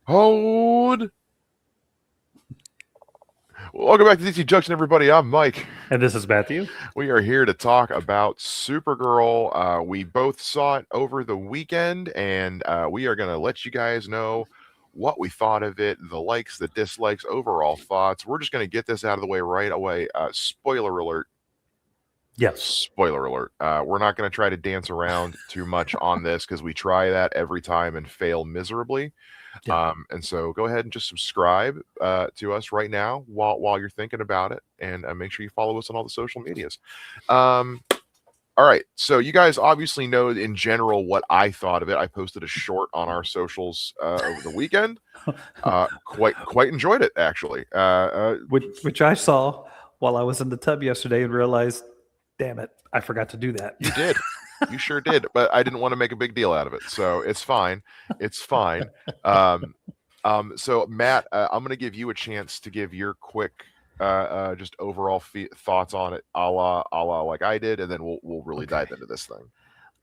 Hold. Welcome back to DC Junction, everybody. I'm Mike. And this is Matthew. We are here to talk about Supergirl. We both saw it over the weekend, and we are going to let you guys know what we thought of it, the likes, the dislikes, overall thoughts. We're just going to get this out of the way right away. Spoiler alert. Yes. Spoiler alert. We're not going to try to dance around too much on this because we try that every time and fail miserably. Yeah. And so go ahead and just subscribe to us right now while you're thinking about it, and make sure you follow us on all the social medias. All right, so you guys obviously know in general what I thought of it. I posted a short on our socials over the weekend. Quite enjoyed it, actually. Which I saw while I was in the tub yesterday and realized, damn it, I forgot to do that. You did. You sure did, but I didn't want to make a big deal out of it, so it's fine. It's fine. So Matt, I'm going to give you a chance to give your quick, just overall thoughts on it, a la like I did, and then we'll really dive into this thing.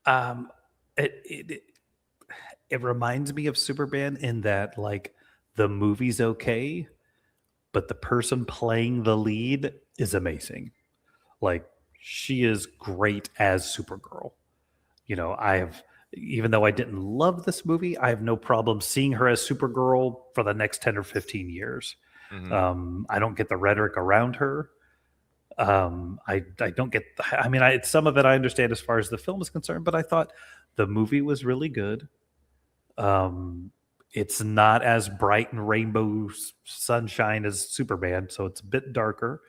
Um, it reminds me of Superman in that like the movie's okay, but the person playing the lead is amazing. Like she is great as Supergirl. Even though I didn't love this movie, I have no problem seeing her as Supergirl for the next 10 or 15 years. Mm-hmm. I don't get the rhetoric around her. I don't get, some of it I understand as far as the film is concerned, but I thought the movie was really good. It's not as bright and rainbow sunshine as Superman, so it's a bit darker.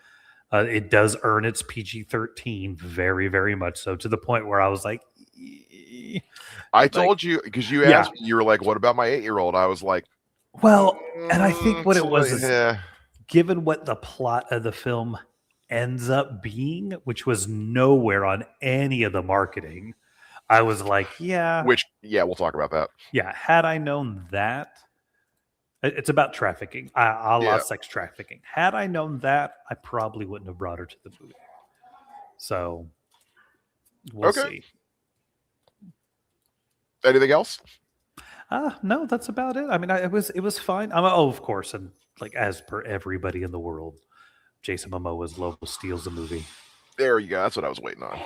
It does earn its PG-13 very, very much so, to the point where I was like, I told you, because you asked me, you were like, what about my 8-year-old? I was like, well, and I think what it was is, yeah. given what the plot of the film ends up being, which was nowhere on any of the marketing, I was like, we'll talk about that. Yeah, had I known that, it's about trafficking, a la sex trafficking. Had I known that, I probably wouldn't have brought her to the movie. So, we'll see. Anything else? No, that's about it. I mean, it was fine. Of course, and like as per everybody in the world, Jason Momoa's Lobo steals the movie. There you go. That's what I was waiting on.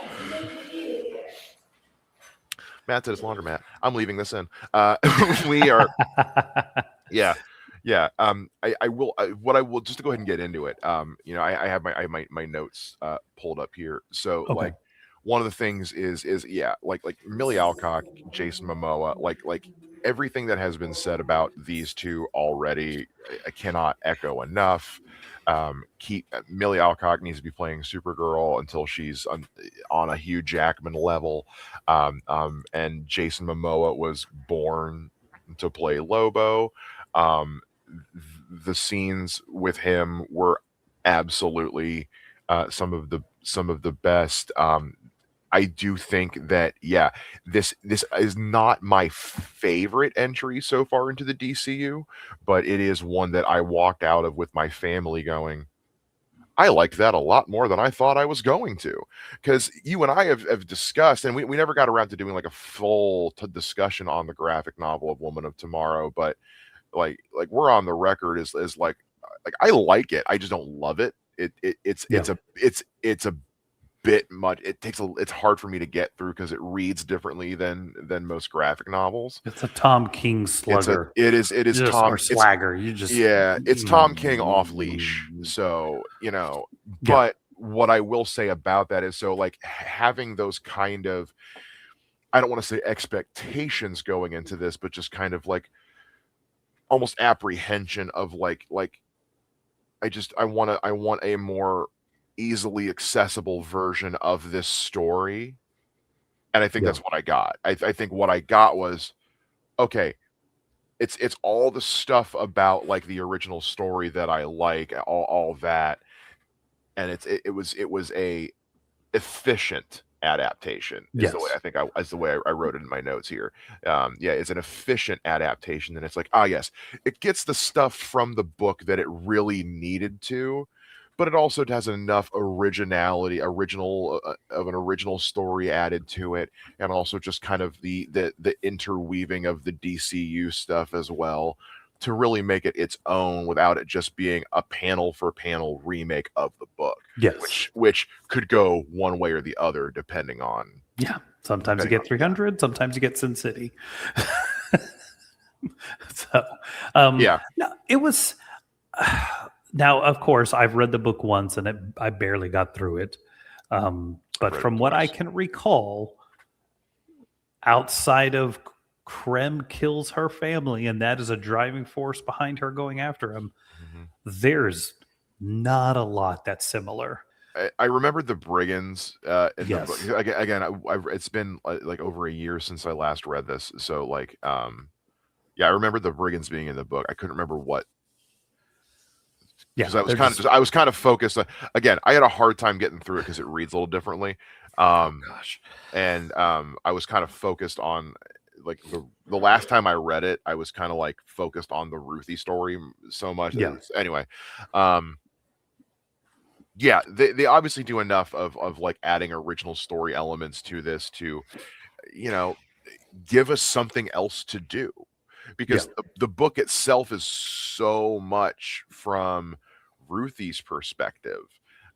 Matt did his laundromat. I'm leaving this in. We are. Yeah. I will. What I will, just to go ahead and get into it. I have my notes pulled up here. So like, one of the things is like Millie Alcock, Jason Momoa, like everything that has been said about these two already, I cannot echo enough. Millie Alcock needs to be playing Supergirl until she's on a Hugh Jackman level, and Jason Momoa was born to play Lobo. The scenes with him were absolutely some of the best. I do think that this is not my favorite entry so far into the DCU, but it is one that I walked out of with my family going, I like that a lot more than I thought I was going to. Because you and I have discussed, and we never got around to doing like a full discussion on the graphic novel of Woman of Tomorrow, but like we're on the record is like I like it. I just don't love it. It's a bit much. It's hard for me to get through because it reads differently than most graphic novels. It's a Tom King slugger. It is just, Tom or slagger. It's Tom King off leash. So but what I will say about that is, so like having those kind of, I don't want to say expectations going into this, but just kind of like almost apprehension of like I want a more easily accessible version of this story, and I think that's what I got. I think what I got was, okay, it's all the stuff about like the original story that I like, all that, and it was a efficient adaptation is the way I think is the way I wrote it in my notes here. It's an efficient adaptation, and it's like, yes, it gets the stuff from the book that it really needed to, but it also has enough originality, original of an original story added to it, and also just kind of the interweaving of the DCU stuff as well. to really make it its own without it just being a panel for panel remake of the book, Yes. which could go one way or the other depending on Yeah. Sometimes you depending get on 300, sometimes you get Sin City. So, yeah. no, it was. Now, of course, I've read the book once and I barely got through it. But read it from what I twice. can recall, outside of Krem kills her family, and that is a driving force behind her going after him, Mhm. there's not a lot that's similar. I remembered the brigands in the book Yes. again. It's been like over a year since I last read this, so like yeah, I remember the brigands being in the book. I couldn't remember what Yeah. because They're just, I was kind of focused. Again, I had a hard time getting through it because it reads a little differently, oh um, gosh. and I was kind of focused on like the last time I read it, I was kind of like focused on the Ruthie story so much. Yeah. Anyway, um, yeah, they obviously do enough of like adding original story elements to this to, you know, give us something else to do Yeah. because the book itself is so much from Ruthie's perspective.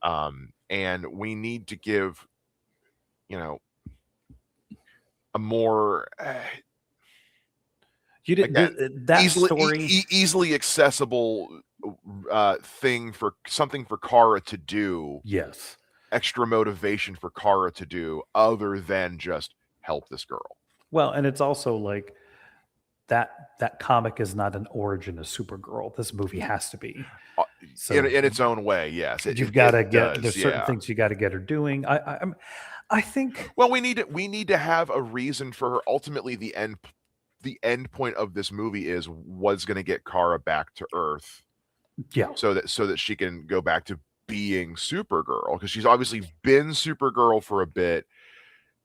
And we need to give, you know, a more You did again that story. easily accessible thing for something for Kara to do, Yes. extra motivation for Kara to do other than just help this girl. Well, and it's also like that comic is not an origin of Supergirl. This movie has to be. Uh, So in its own way, yes, you've got to it get does, there's certain yeah. things you got to get her doing. I think Well, we need to have a reason for her. Ultimately, the end point of this movie is what's going to get Kara back to Earth, yeah. so that she can go back to being Supergirl because she's obviously been Supergirl for a bit,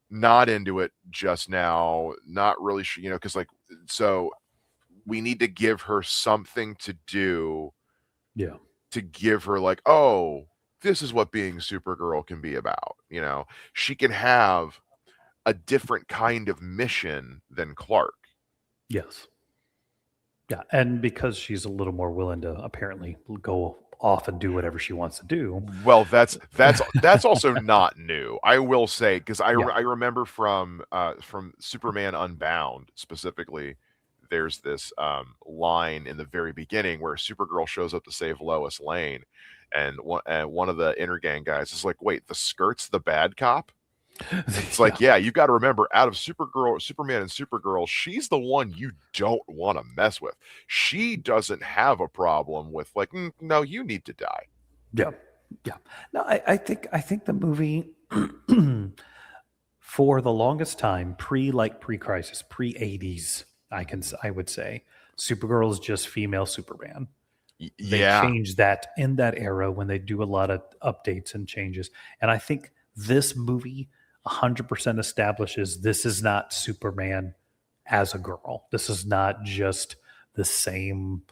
not into it just now, not really sure, you know, because like so we need to give her something to do Yeah. to give her like, oh, this is what being Supergirl can be about. You know, she can have a different kind of mission than Clark. Yes. Yeah, and because she's a little more willing to apparently go off and do whatever she wants to do. Well, that's also not new. I will say because Yeah. I remember from Superman Unbound specifically. There's this line in the very beginning where Supergirl shows up to save Lois Lane, and one of the Intergang guys is like, "Wait, the Skirt's the bad cop?" It's Yeah. like, yeah, you got to remember, out of Superman, and Supergirl, she's the one you don't want to mess with. She doesn't have a problem with like, no, you need to die. Yeah. Yeah. No, I think the movie for the longest time, pre-crisis, pre-80s, I would say, Supergirl is just female Superman. They Yeah, changed that in that era when they do a lot of updates and changes. And I think this movie 100% establishes this is not Superman as a girl. This is not just the same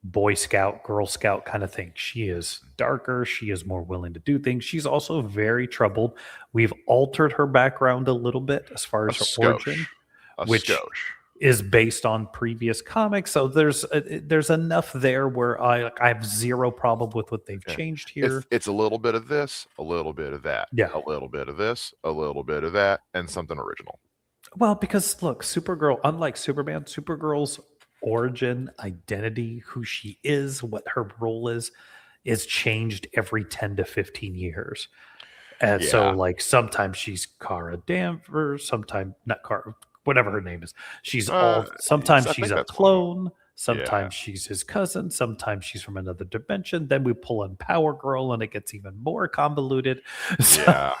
Boy Scout, Girl Scout kind of thing. She is darker. She is more willing to do things. She's also very troubled. We've altered her background a little bit as far a as her origin, skosh, a which skosh. is based on previous comics. So there's enough there where I have zero problem with what they've Yeah. changed here. It's a little bit of this, a little bit of that, Yeah. a little bit of this, a little bit of that, and something original. Well, because look, Supergirl, unlike Superman, Supergirl's origin, identity, who she is, what her role is changed every 10 to 15 years. And so, Yeah, like, sometimes she's Kara Danvers, sometimes not Kara, whatever her name is. She's all, sometimes I she's think a that's one of them. clone, Yeah, sometimes she's his cousin, sometimes she's from another dimension. Then we pull in Power Girl and it gets even more convoluted. So, yeah,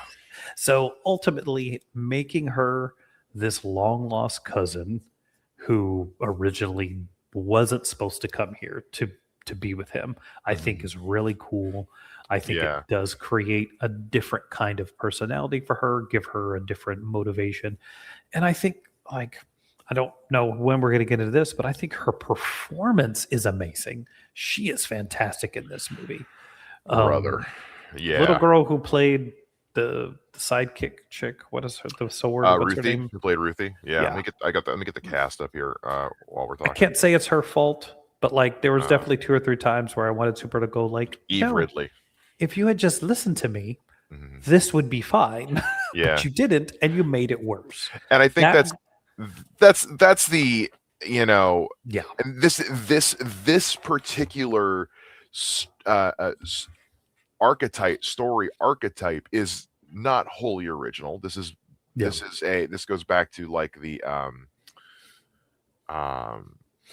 so ultimately, making her this long lost cousin who originally wasn't supposed to come here to be with him, I think mhm, is really cool. I think it yeah. does create a different kind of personality for her, give her a different motivation. And I think, like, I don't know when we're going to get into this, but I think her performance is amazing. She is fantastic in this movie. Brother. Little Yeah. girl who played the sidekick chick. What is her the sword? What's her Ruthie, name? who played Ruthie. Yeah, Yeah. let me get the cast up here while we're I talking. can't say it's her fault, But like, there was Uh, definitely 2 or 3 times where I wanted Super to go like, Eve no, Ridley. if you had just listened to me, Mhm. this would be fine. But Yeah, you didn't, and you made it worse. and I think That, that's the, you know, yeah, and this particular s- uh, uh, s- story archetype is not wholly original. yeah. This goes back to like the um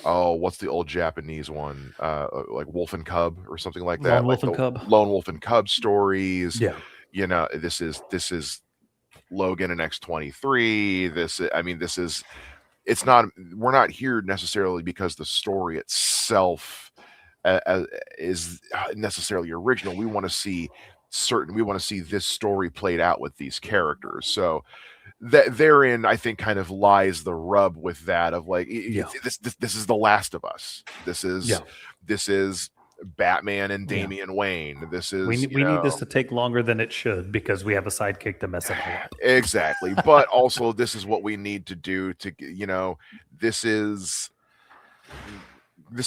oh, what's the old Japanese one, like Wolf and Cub or something like Lone that, like Wolf and the Cub. Lone Wolf and Cub stories. Yeah, You know, this is Logan and X-23. This is, it's not, we're not here necessarily because the story itself is necessarily original. We want to see this story played out with these characters. So that therein, I think, kind of lies the rub with that of like, yeah, this is The Last of Us. yeah, This is Batman and yeah. Damian Wayne. This We is, need, we need this to take longer than it should because we have a sidekick to mess it all up. exactly. But also, this is what we need to do to, this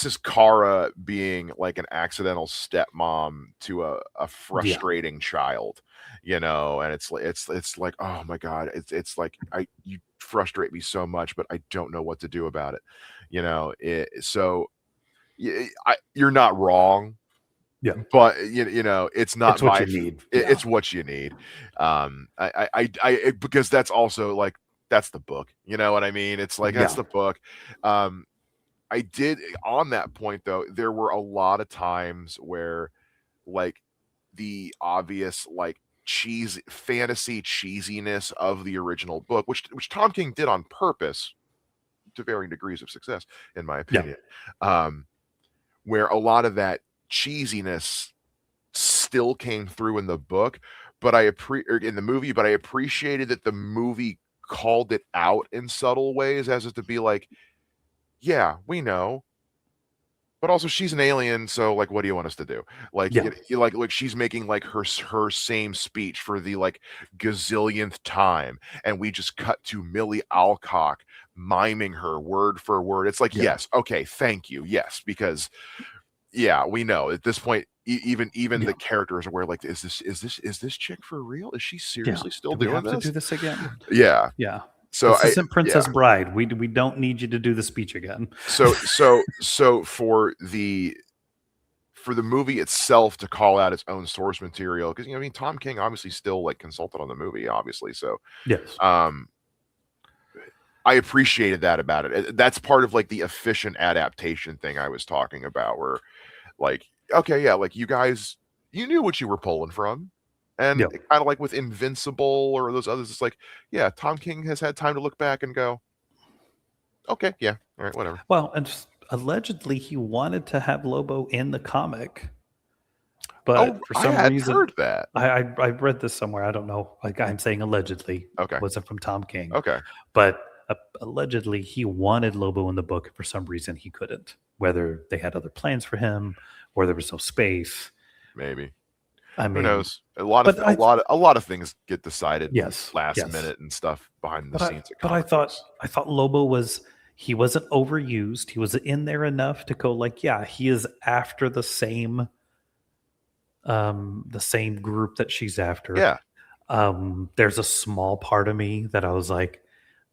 is Kara being like an accidental stepmom to a Yeah, frustrating child, and it's like, oh my god, it's like, you frustrate me so much, but I don't know what to do about it, so you're not wrong, yeah. but it's not It's what my you need. it's what you need. Because that's also like, that's the book, you know what I mean? It's like, that's Yeah, the book. um I did, on that point though, there were a lot of times where, like, the obvious, like, fantasy cheesiness of the original book, which Tom King did on purpose to varying degrees of success, in my yeah, opinion. Um, where a lot of that cheesiness still came through in the book, but or in the movie, but I appreciated that the movie called it out in subtle ways, as if to be like, yeah, we know. But also, she's an alien, so, like, what do you want us to do? Like, yeah, like she's making, like, her same speech for the, like, gazillionth time, and we just cut to Millie Alcock miming her word for word. It's like, yeah, yes, okay, thank you, yes, because, yeah, we know at this point, even yeah, the characters are aware, like, is this chick for real? Is she yeah. seriously still Do we doing have to do this? this again? Yeah. Yeah. So This isn't yeah. Princess Bride. We don't need you to do the speech again. So for the movie itself to call out its own source material, because, I mean, Tom King obviously still, like, consulted on the movie, obviously, so Yes. um I appreciated that about it. That's part of, like, the efficient adaptation thing I was talking about, where, like, okay, yeah, like, you guys, you knew what you were pulling from, and Yeah. kind of like with Invincible or those others, it's like, yeah, Tom King has had time to look back and go, okay, yeah, all right, whatever. Well, and allegedly he wanted to have Lobo in the comic, Oh, but for I some hadn't reason, heard that. I read this somewhere. I don't know. Like, I'm saying allegedly, Okay, wasn't from Tom King, okay, but allegedly he wanted Lobo in the book. For some reason, he couldn't. Whether they had other plans for him or there was no space. maybe. I Who mean, knows? A lot of but I things get decided yes, last yes. minute and stuff behind the But I scenes at but I comic thought books. I thought Lobo was he wasn't overused. He was in there enough to go like, yeah, he is after the same group that she's after. Yeah, There's a small part of me that I was like,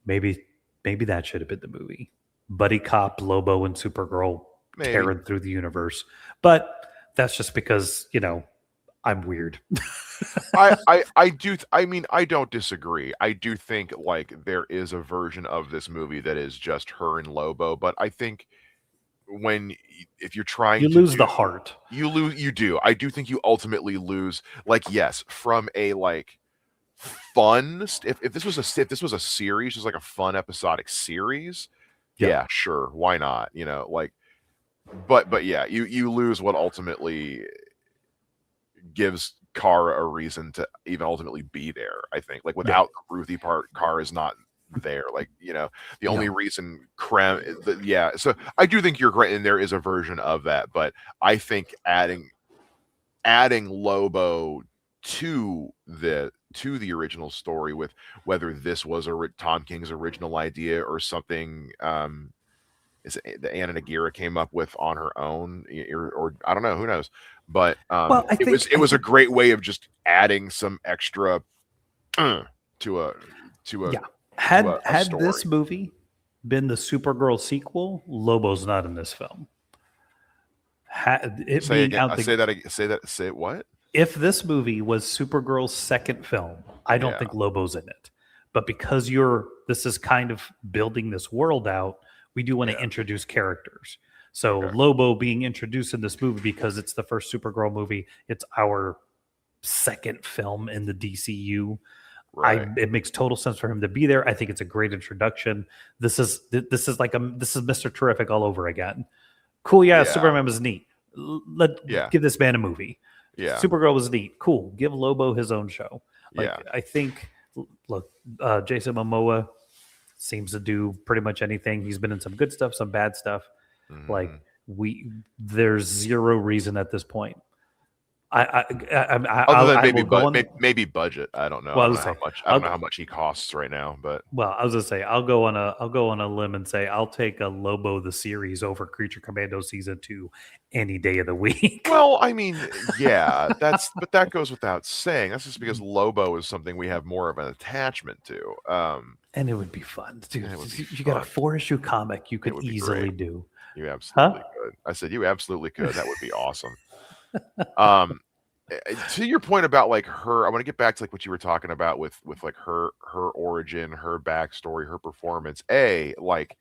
maybe maybe that should have been the movie. Buddy Cop, Lobo, and Supergirl maybe. tearing through the universe. But that's just because, I'm weird. I mean, I don't disagree. I do think, like, there is a version of this movie that is just her and Lobo, but I think if you're trying You to lose do, the heart. you do. I do think you ultimately lose, like, yes, from a, like, fun if this was a series, just like a fun episodic series, Yeah. yeah, sure, why not? Like, but yeah, you lose what ultimately gives Kara a reason to even ultimately be there. I think, like, Yeah. without the Ruthie part, Kara is not there. Like, the Yeah. only reason yeah. So I do think you're great, and there is a version of that, but I think adding Lobo to the original story, with whether this was Tom King's original idea or something, the Anna Nagira came up with on her own, or I don't know, who knows. But Well, I it think was a great way of just adding some extra to a to a yeah. to a Had story. this movie been the Supergirl sequel, Lobo's not in this film. It Say being again. out the Say what? if this movie was Supergirl's second film, I don't Yeah. think Lobo's in it. But because this is kind of building this world out, we do want to Yeah. introduce characters. So Okay. Lobo being introduced in this movie because it's the first Supergirl movie, it's our second film in the DCU. Right. It makes total sense for him to be there. I think it's a great introduction. This is Mr. Terrific all over again. Cool, yeah. Yeah. Superman was neat. Yeah. Give this man a movie. Yeah. Supergirl was neat. Cool. Give Lobo his own show. Like, Yeah. I think, look, Jason Momoa seems to do pretty much anything. He's been in some good stuff, some bad stuff. Like there's zero reason at this point. Other than maybe budget. I don't know. Well, I don't know how much he costs right now, but I was gonna say I'll go on a limb and say I'll take a Lobo the series over Creature Commando season 2 any day of the week. Well, I mean, yeah, but that goes without saying. That's just because Lobo is something we have more of an attachment to. And it would be fun, dude. You You got a 4-issue comic you could easily do. You absolutely could. I said you absolutely could. That would be awesome. To your point about like her, I want to get back to like what you were talking about with like her origin, her backstory, her performance. Like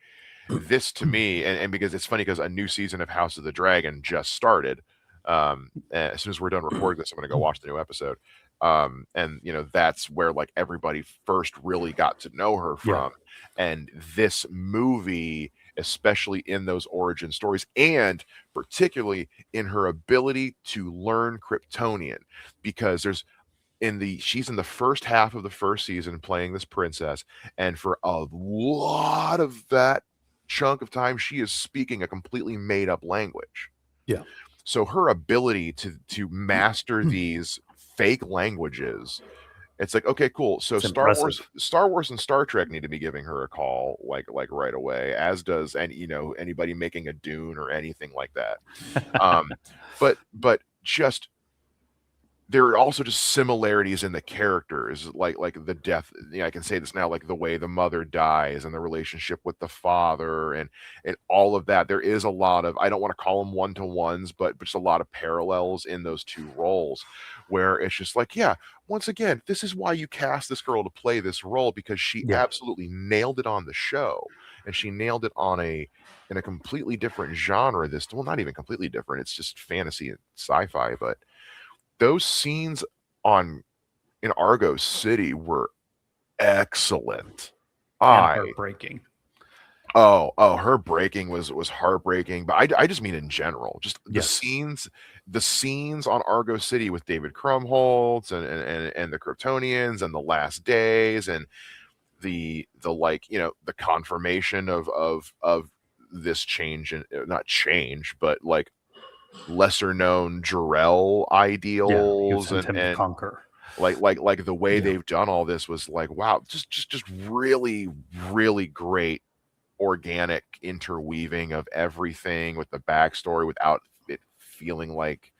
this to me, and because it's funny because a new season of House of the Dragon just started. As soon as we're done recording this, I'm going to go watch the new episode. And that's where like everybody first really got to know her from. And this movie, especially in those origin stories, and particularly in her ability to learn Kryptonian, because she's in the first half of the first season playing this princess, and for a lot of that chunk of time, she is speaking a completely made up language. Yeah. So her ability to master these fake languages, it's like, okay, cool. So Star Wars and Star Trek need to be giving her a call like right away, as does anybody making a Dune or anything like that. But just there are also just similarities in the characters, like the death. I can say this now, like the way the mother dies and the relationship with the father and all of that. There is a lot of, I don't want to call them one-to-ones, but just a lot of parallels in those two roles, where it's just like, yeah, once again, this is why you cast this girl to play this role, because she absolutely nailed it on the show, and she nailed it in a completely different genre. Not even completely different. It's just fantasy and sci-fi, but those scenes in Argo City were excellent. Heartbreaking. Her breaking was heartbreaking, but I just mean in general, just the scenes on Argo City with David Krumholtz and the Kryptonians and the last days and the like, the confirmation of this change, and not change, but like lesser known Jor-El ideals, and to conquer. Like the way they've done all this was like, wow, just really, really great organic interweaving of everything with the backstory without it feeling like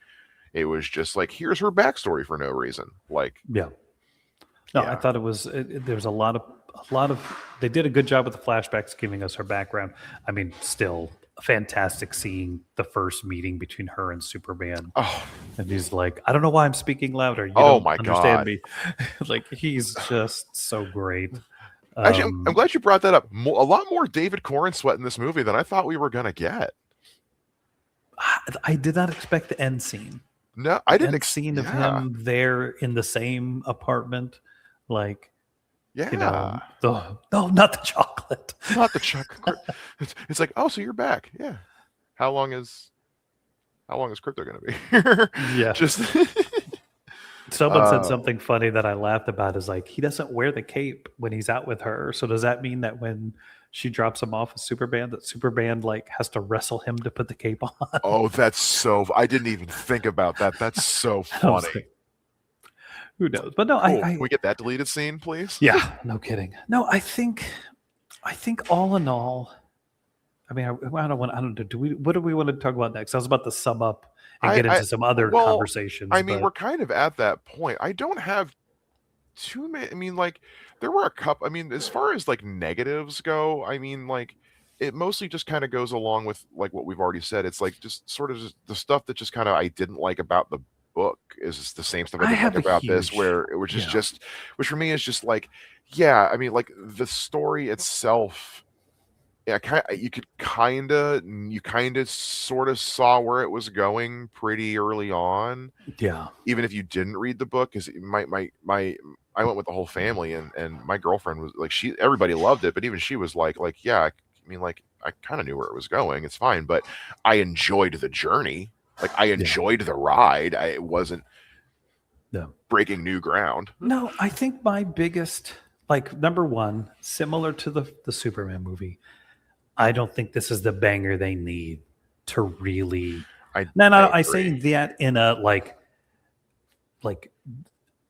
it was just like, here's her backstory for no reason. Like, I thought it was there's a lot of they did a good job with the flashbacks giving us her background. I mean, still fantastic seeing the first meeting between her and Superman. And he's like, I don't know why I'm speaking louder. You don't understand me. Like, he's just so great. Actually, I'm glad you brought that up. A lot more David Corn sweat in this movie than I thought we were gonna get. I did not expect the end scene. No, I didn't. Scene of him there in the same apartment, like. No, not the chocolate. Not the chocolate. It's like, oh, so you're back. Yeah. How long is Crypto going to be here? Yeah. Just someone said something funny that I laughed about, is like, he doesn't wear the cape when he's out with her. So does that mean that when she drops him off with Superman, that Superman like has to wrestle him to put the cape on? Oh, I didn't even think about that. That's so funny. Who knows? But no, cool. Can we get that deleted scene, please? Yeah, no kidding. No, I think all in all, I mean, I don't want. I don't. Do we? What do we want to talk about next? I was about to sum up and get I into some other well, conversations, I mean, but we're kind of at that point. I don't have too many. I mean, like, there were a couple. I mean, as far as like negatives go, I mean, like, it mostly just kind of goes along with like what we've already said. It's like just sort of just the stuff that just kind of I didn't like about the book is just the same stuff I I didn't like have a about this, huge. which is Yeah. just, which for me is just like, yeah, I mean, like the story itself. Yeah, you kind of sort of saw where it was going pretty early on, Yeah. even if you didn't read the book. Because my I went with the whole family, and my girlfriend was like, everybody loved it, but even she was like, yeah, I mean, like I kind of knew where it was going. It's fine, but I enjoyed the journey. Like I Yeah. enjoyed the ride. It wasn't No. breaking new ground. No, I think my biggest, like, number one, similar to the Superman movie, I don't think this is the banger they need to really. I No, I no, I say agree. that in a like like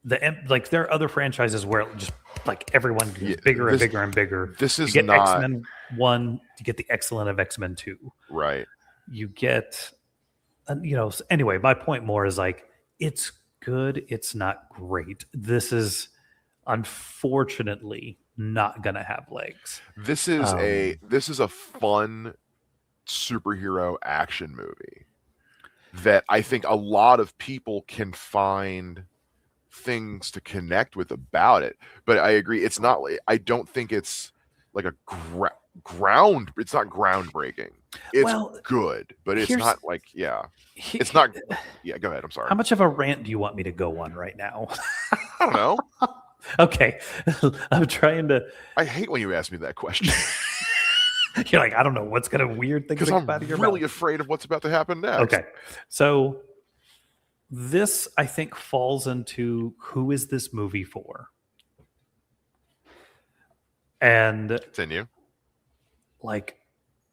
there are other franchises where it just like everyone Yeah, gets bigger and this bigger and bigger. this You is get X not Men 1, you get the excellent of X Men 2. right. You get, anyway, my point more is like, it's good, it's not great. This is unfortunately not going to have legs. This is a fun superhero action movie that I think a lot of people can find things to connect with about it. But I agree, it's not. I don't think it's like a ground. It's not groundbreaking. It's Well, good, but it's here's not like yeah. he, It's not. Yeah, go ahead. I'm sorry. how much of a rant do you want me to go on right now? I don't know. Okay. I'm trying to. I hate when you ask me that question You're like, I don't know what's going to weird things because that I'm come out of your really mouth. afraid of what's about to happen next. Okay. So this, I think, falls into who is this movie for? And Continue. like,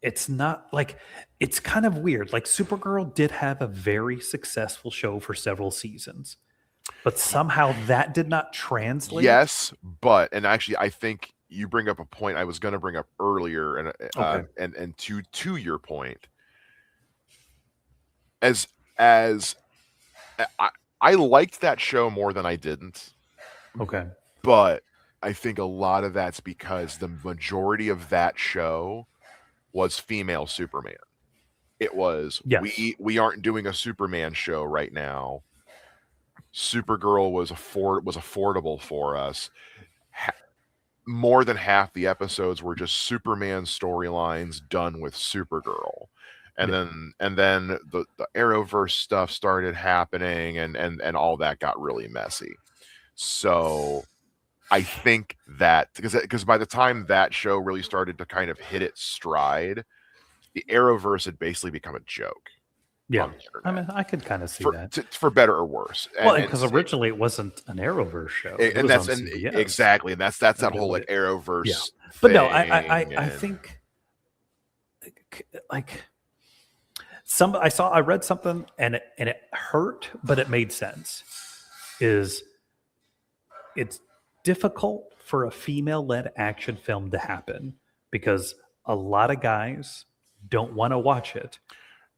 it's not like, it's kind of weird. Like, Supergirl did have a very successful show for several seasons, but somehow that did not translate. Yes, but and actually, I think you bring up a point I was going to bring up earlier, Okay. and to your point, as I, I liked that show more than I didn't, Okay. but I think a lot of that's because the majority of that show was female Superman. It was Yes. we aren't doing a Superman show right now. Supergirl was affordable for us. More than half the episodes were just Superman storylines done with Supergirl. And Yeah. then the Arrowverse stuff started happening, and all that got really messy. So I think that because by the time that show really started to kind of hit its stride, the Arrowverse had basically become a joke Yeah. on the I internet mean, I could kind of see for that. for better or worse. Well, because originally it wasn't an Arrowverse show; it was on CBS. exactly, and that's that And then whole like yeah, Arrowverse but no, thing. I And think like I read something and it hurt, but it made sense. Is it's difficult for a female-led action film to happen because a lot of guys don't want to watch it,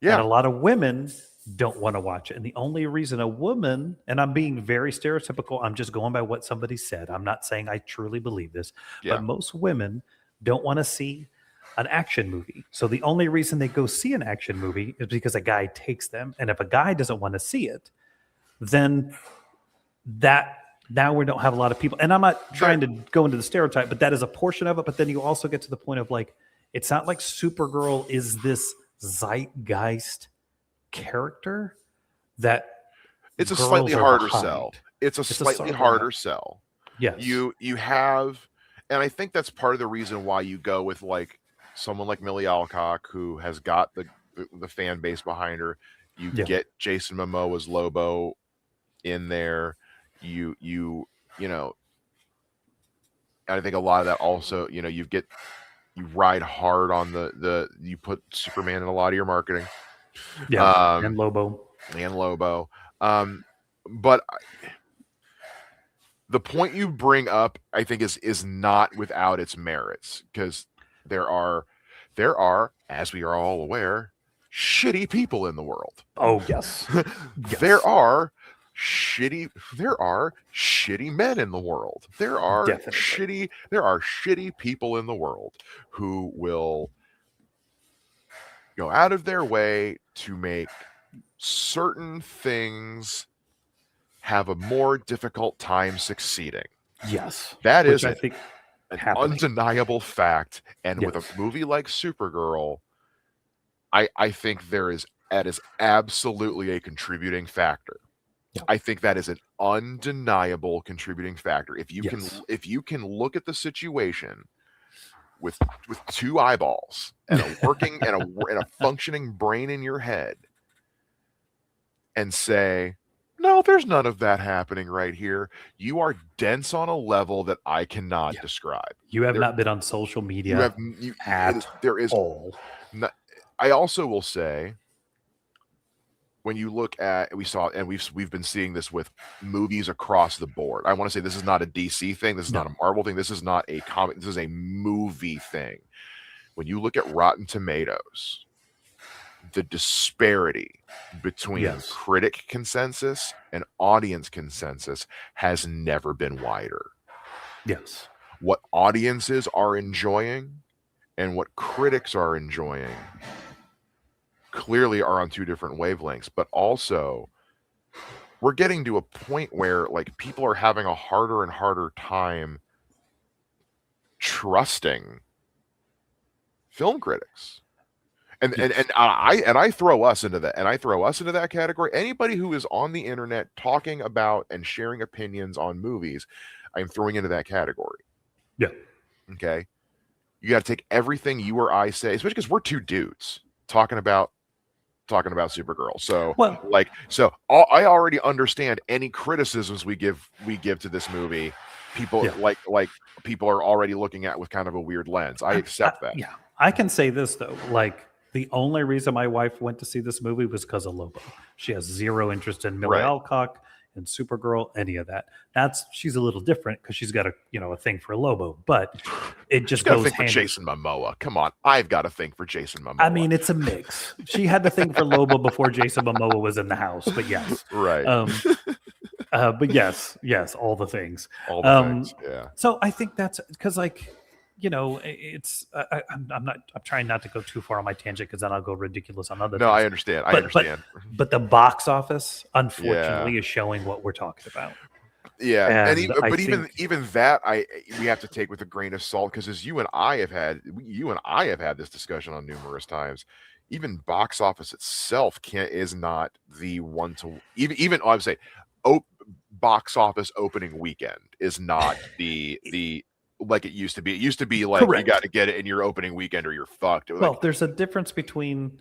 and a yeah, lot of women don't want to watch it. And the only reason a woman, and I'm being very stereotypical, I'm just going by what somebody said. I'm not saying I truly believe this, yeah, but most women don't want to see an action movie. So the only reason they go see an action movie is because a guy takes them. And if a guy doesn't want to see it, then that now we don't have a lot of people. And I'm not trying to go into the stereotype, but that is a portion of it. But then you also get to the point of like, it's not like Supergirl is this zeitgeist character that it's a girls slightly are harder behind. sell. It's a It's a slightly sort harder sell. yes. You have, and I think that's part of the reason why you go with like someone like Millie Alcock, who has got the fan base behind her. You Yeah. get Jason Momoa as Lobo in there. You know, I think a lot of that also, you ride hard on you put Superman in a lot of your marketing. Yeah. And Um, Lobo. and Lobo. But the point you bring up, I think, is not without its merits, because there are there are, as we are all aware, shitty people in the world. Oh yes, There yes, are shitty men in the world. definitely. There are shitty people in the world who will go out of their way to make certain things have a more difficult time succeeding. Yes, That which is I an think happening. undeniable fact. And with a Yes, movie like Supergirl, I think that is absolutely a contributing factor. yeah, I think that is an undeniable contributing factor. yes, If you can look at the situation with two eyeballs and a working and a functioning brain in your head and say, no, there's none of that happening right here. You are dense on a level that I cannot yeah. describe. You have There, not been on social you media have you, it is, at there is. all. Not, I also will say, when you look at we saw and we've been seeing this with movies across the board. I want to say this is not a DC thing. This is not No. a Marvel thing. This is not a comic. This is a movie thing. When you look at Rotten Tomatoes, the disparity between Yes. critic consensus and audience consensus has never been wider. Yes. What audiences are enjoying and what critics are enjoying clearly are on two different wavelengths, but also we're getting to a point where like people are having a harder and harder time trusting film critics. Yes. And I throw us into that, and I throw us into that category. Anybody who is on the internet talking about and sharing opinions on movies, I'm throwing into that category. Yeah. Okay, you got to take everything you or I say, especially because we're two dudes talking about Supergirl. So Well, I already understand any criticisms we give to this movie. People yeah. like people are already looking at with kind of a weird lens. I accept that. Yeah. I can say this though, like the only reason my wife went to see this movie was because of Lobo. She has zero interest in Millie Right. Alcock and Supergirl, any of that. She's a little different because she's got a thing for Lobo, but it Just just got to goes think for hand. Jason Momoa. Come on, I've got to think for Jason Momoa. I mean, it's a mix. She had to think for Lobo before Jason Momoa was in the house, but yes, right. but yes, all the things. All the things. Yeah. So I think that's because, like, it's I'm not. I'm trying not to go too far on my tangent because then I'll go ridiculous on other No, things. I understand. I But understand. but the box office, unfortunately, is showing what we're talking about. Yeah, And I but think, even that we have to take with a grain of salt because as you and I have had this discussion on numerous times. Even box office itself is not the one to even I would say, box office opening weekend is not the like it used to be. It used to be like you correct. got to get it in your opening weekend or you're fucked. Like, Well, there's a difference between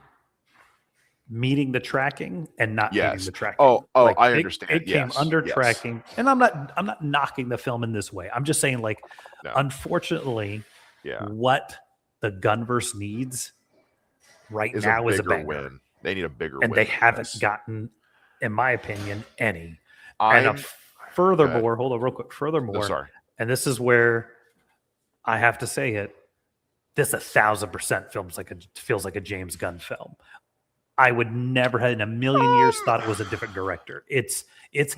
meeting the tracking and not meeting yes. the tracking. Oh, Like, I understand. It came Yes, under yes. tracking, and I'm not knocking the film in this way. I'm just saying, like, No. unfortunately, Yeah. what the Gunverse needs right Is now a is a bigger banger, win. They need a bigger and win. they haven't Yes. gotten, in my opinion, any. And furthermore, hold on, real quick. Furthermore, sorry. and this is where I have to say it. This 1,000% feels like a James Gunn film. I would never have in a million years thought it was a different director. It's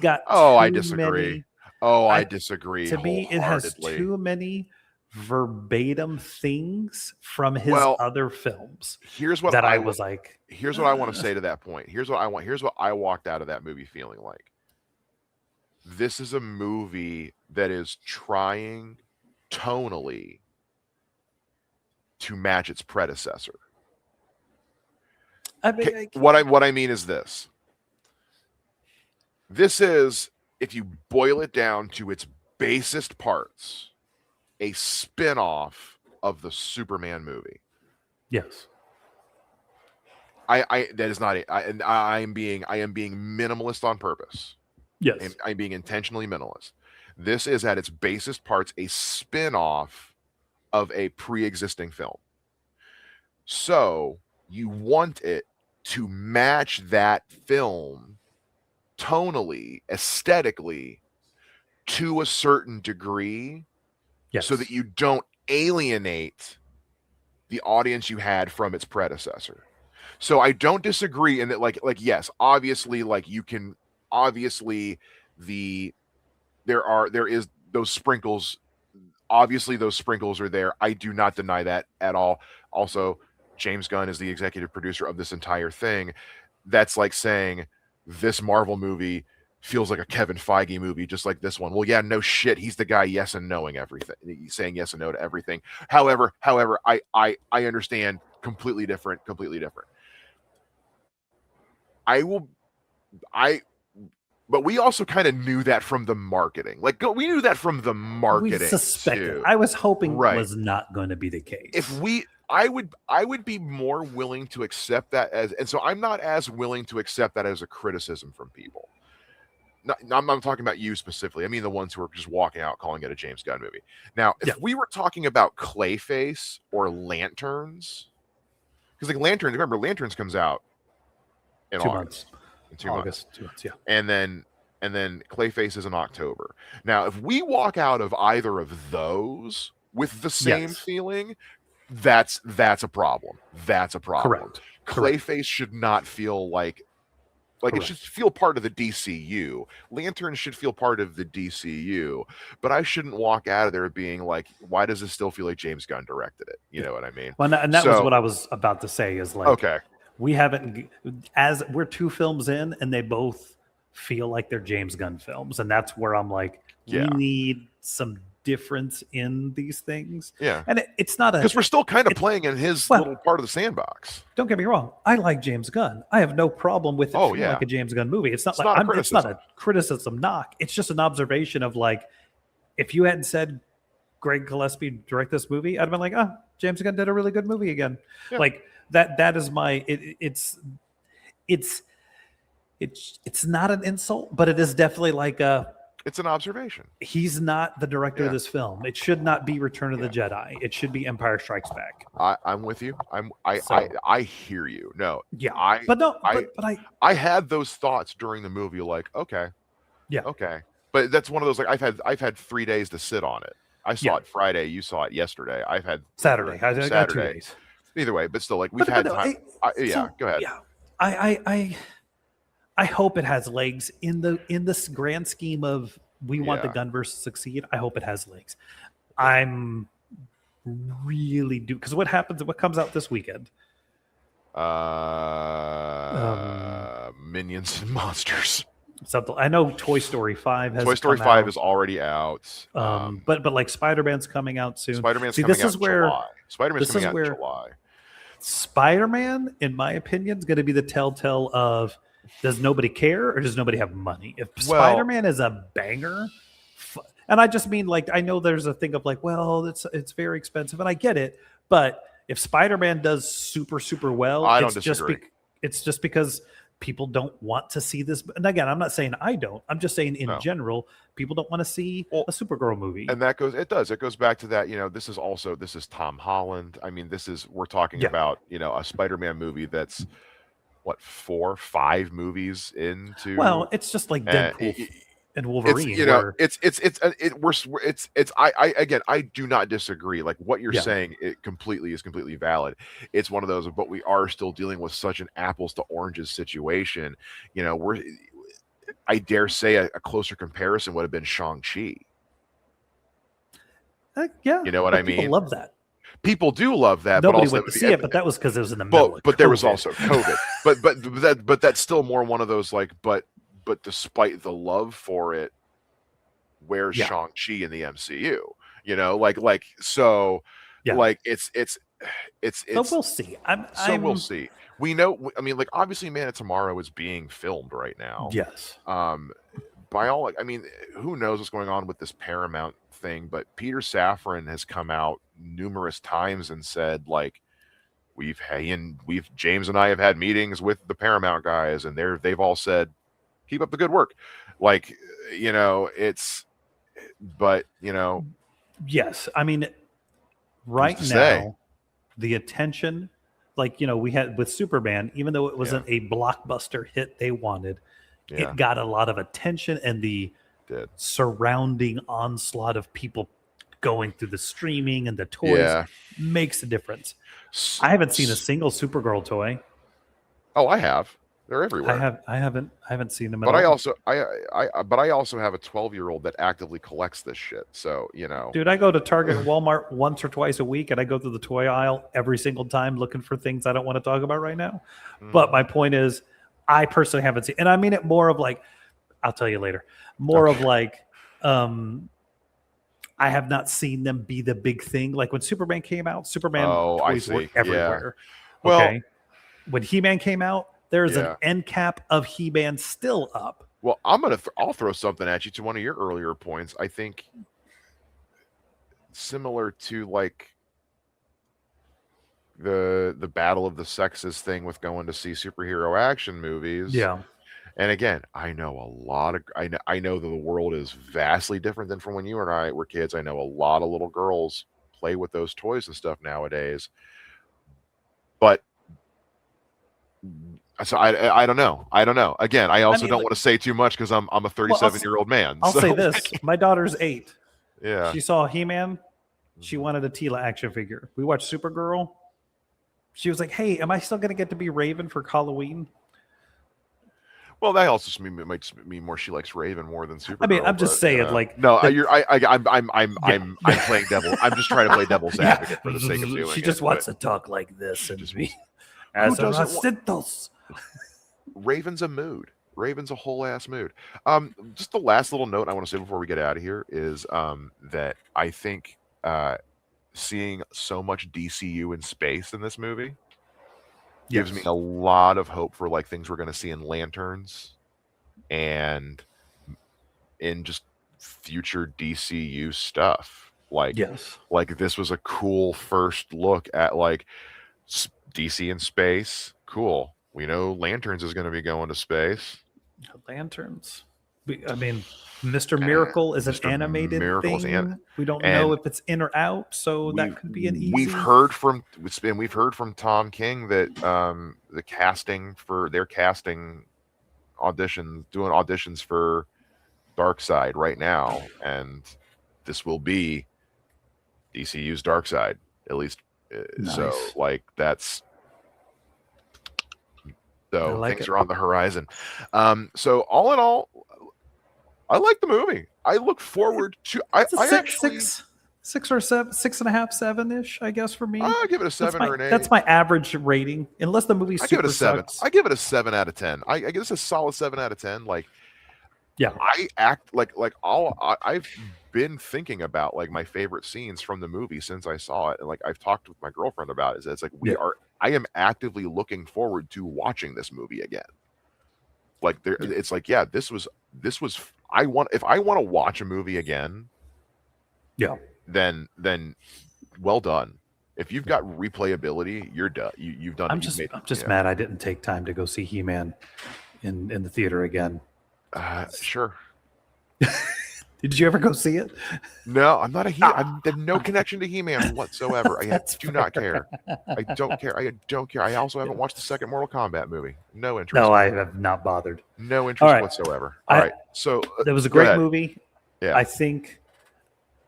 got I too disagree. many. I disagree. To me, it has wholeheartedly. too many verbatim things from his other films. Here's what that I was like. Here's what I want to say to that point. Here's what I walked out of that movie feeling like. This is a movie that is trying tonally to match its predecessor. I mean, What I mean is this. This is, if you boil it down to its basest parts, a spin-off of the Superman movie. Yes. I that is not I am being minimalist on purpose. Yes. I'm being intentionally minimalist. This is at its basest parts a spin-off of a pre-existing film. So you want it to match that film tonally, aesthetically, to a certain degree, Yes. so that you don't alienate the audience you had from its predecessor. So I don't disagree in that, like yes, obviously, like you can obviously the there is those sprinkles. Obviously, those sprinkles are there. I do not deny that at all. Also, James Gunn is the executive producer of this entire thing. That's like saying this Marvel movie feels like a Kevin Feige movie, just like this one. Well, yeah, no shit. He's the guy yes and knowing everything. He's saying yes and no to everything. However, I understand completely different. I will I but we also kind of knew that from the marketing. Like we knew that from the marketing. We suspected. Too. I was hoping Right. was not going to be the case. I would be more willing to accept that as, and so I'm not as willing to accept that as a criticism from people. I'm not talking about you specifically. I mean the ones who are just walking out calling it a James Gunn movie. Now, if we were talking about Clayface or Lanterns, because like Lanterns, remember Lanterns comes out in August. In 2 months. 2 months, yeah. And then Clayface is in October. Now, if we walk out of either of those with the same feeling, that's a problem. That's a problem. Correct. Clayface should not feel like it should feel part of the DCU. Lantern should feel part of the DCU, but I shouldn't walk out of there being like, why does this still feel like James Gunn directed it? You know what I mean? Well, and that was what I was about to say is like, okay. We haven't, as we're 2 films in, and they both feel like they're James Gunn films, and that's where I'm like, we need some difference in these things. Yeah, and it's not because we're still kind of playing in his little part of the sandbox. Don't get me wrong, I like James Gunn. I have no problem with it feeling like a James Gunn movie. It's not it's not a criticism knock. It's just an observation of like, if you hadn't said Greg Gillespie direct this movie, I'd have been like, oh, James Gunn did a really good movie again. Yeah. Like. That is my it's not an insult, but it is definitely like it's an observation. He's not the director of this film. It should not be Return of the Jedi. It should be Empire Strikes Back. I'm with you. I hear you. No. Yeah. I had those thoughts during the movie, like, okay. Yeah. Okay. But that's one of those, like, I've had 3 days to sit on it. I saw it Friday, you saw it yesterday. I've had Saturday. I got 2 days. Either way, but still, like we've had time. Go ahead. Yeah, I hope it has legs in this grand scheme of we want the Gunverse to succeed. I hope it has legs. I'm really because what comes out this weekend? Minions and Monsters. Something I know. Toy Story 5 has. Toy Story 5 is already out. But like Spider-Man's coming out soon. Spider-Man's coming out in July. Spider-Man's coming out in July. Spider-Man, in my opinion, is going to be the telltale of does nobody care or does nobody have money? If Spider-Man is a banger, and I just mean like I know there's a thing of like, well, it's very expensive, and I get it, but if Spider-Man does super well, I don't disagree. It's just because people don't want to see this. And again, I'm not saying I don't. I'm just saying in general, people don't want to see a Supergirl movie. And it goes back to that, this is Tom Holland. I mean, we're talking about, a Spider-Man movie that's what, 4, 5 movies into. Well, it's just like Deadpool and Wolverine. I do not disagree. Like what you're saying, it is completely valid. It's one of those, but we are still dealing with such an apples to oranges situation. I dare say a closer comparison would have been Shang-Chi. Yeah, you know what I mean? People love that. People do love that. Nobody but also, went to see it, but that was because it was in the middle. But there was also COVID. but that's still more one of those like. But despite the love for it, where's Shang-Chi in the MCU? So we'll see. We'll see. We know. I mean, like obviously, Man of Tomorrow is being filmed right now. Yes. By all, who knows what's going on with this Paramount thing? But Peter Safran has come out numerous times and said, like, James and I have had meetings with the Paramount guys, and they've all said, keep up the good work. Like, Yes, I mean, right now, the attention, like we had with Superman, even though it wasn't a blockbuster hit they wanted. It got a lot of attention, and the surrounding onslaught of people going through the streaming and the toys Yeah. makes a difference. S- I haven't seen a s- single Supergirl toy. Oh, I have. They're everywhere. I haven't seen them at But I all. also but I also have a 12-year-old that actively collects this shit. So, you know. Dude, I go to Target and Walmart once or twice a week, and I go through the toy aisle every single time looking for things I don't want to talk about right now. But my point is, I personally haven't seen, and I mean it more of like, I'll tell you later, more of like, I have not seen them be the big thing. Like when Superman came out, Superman toys were everywhere. Yeah. Well, Okay. When He-Man came out, there's Yeah. an end cap of He-Man still up. well, I'll throw something at you to one of your earlier points. I think similar to like the battle of the sexes thing with going to see superhero action movies. Yeah. And again, I know I know that the world is vastly different than from when you and I were kids. I know a lot of little girls play with those toys and stuff nowadays. But so I don't know. I don't know. Again, I also mean, don't like- want to say too much because I'm a 37-year-old man. I'll so, say this. My daughter's 8. Yeah. She saw He-Man. She wanted a Tila action figure. We watched Supergirl. She was like, hey, am I still going to get to be Raven for Halloween? Well, that also just might just mean more she likes Raven more than Supergirl. I mean, I'm just saying, yeah. like, no, the- I'm playing devil. I'm just trying to play devil's advocate for the sake of doing She it. just but wants to talk like this and just- be as a doesn't wa- Racitos. Raven's a mood. Raven's a whole ass mood. Just the last little note I want to say before we get out of here is that I think seeing so much DCU in space in this movie gives me a lot of hope for like things we're going to see in Lanterns and in just future DCU stuff. Like, Yes. like this was a cool first look at like DC in space. Cool. We know Lanterns is going to be going to space. Lanterns. I mean, Mr. Miracle is an Mr. animated Miracle's thing. We don't and know if it's in or out, so that could be an easy. We've heard from Tom King that they're casting doing auditions for Darkseid right now, and this will be DCU's Darkseid, at least. So Nice. like that's. So like things it. are on the horizon. So all in all, I like the movie. I look forward to. It's a six or seven, 6.5, 7-ish, I guess for me. I'll give it a 7 or an 8. That's my average rating, unless the movie I give it super a 7. sucks. I give it a 7 out of 10. I give this a solid 7 out of 10. Like, Yeah. I act like I've been thinking about like my favorite scenes from the movie since I saw it, and like I've talked with my girlfriend about it. It's like I am actively looking forward to watching this movie again. Like it's like this was if I want to watch a movie again, then well done. If you've got replayability, you're done. You've done. I'm just mad I didn't take time to go see He-Man in the theater again. Sure. Did you ever go see it? No, I'm not a I have no connection to He-Man whatsoever. I do not care. I don't care. I don't care. I also haven't watched the second Mortal Kombat movie. No interest. No, I have not bothered. No interest whatsoever. All right. So that was a great movie. Yeah. I think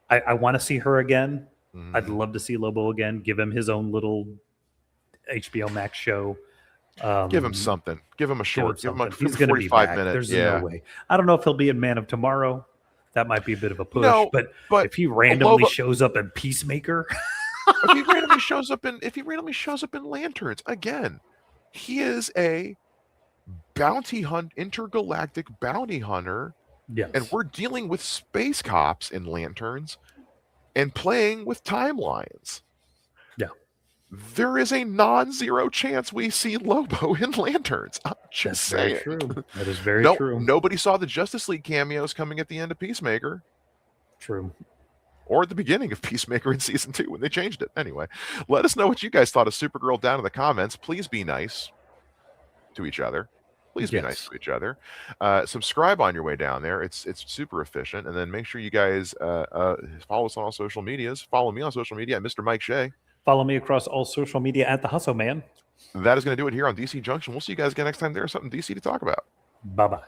I want to see her again. I'd love to see Lobo again. Give him his own little HBO Max show. Give him something. Give him a short. Give him a He's going to be 45 back. minutes. There's no way. I don't know if he'll be in Man of Tomorrow. That might be a bit of a push. No, but if he randomly shows up in Peacemaker, if he randomly shows up in Lanterns again, he is a intergalactic bounty hunter. Yes. And we're dealing with space cops in Lanterns and playing with timelines. Yeah. There is a non-zero chance we see Lobo in Lanterns. I'm just saying. Very true. That is very true. Nobody saw the Justice League cameos coming at the end of Peacemaker. True. Or at the beginning of Peacemaker in season 2 when they changed it. Anyway, let us know what you guys thought of Supergirl down in the comments. Please be nice to each other. Please be nice to each other. Subscribe on your way down there. It's super efficient. And then make sure you guys follow us on all social medias. Follow me on social media at Mr. Mike Shea. Follow me across all social media at The Hustle Man. That is going to do it here on DC Junction. We'll see you guys again next time there's something DC to talk about. Bye-bye.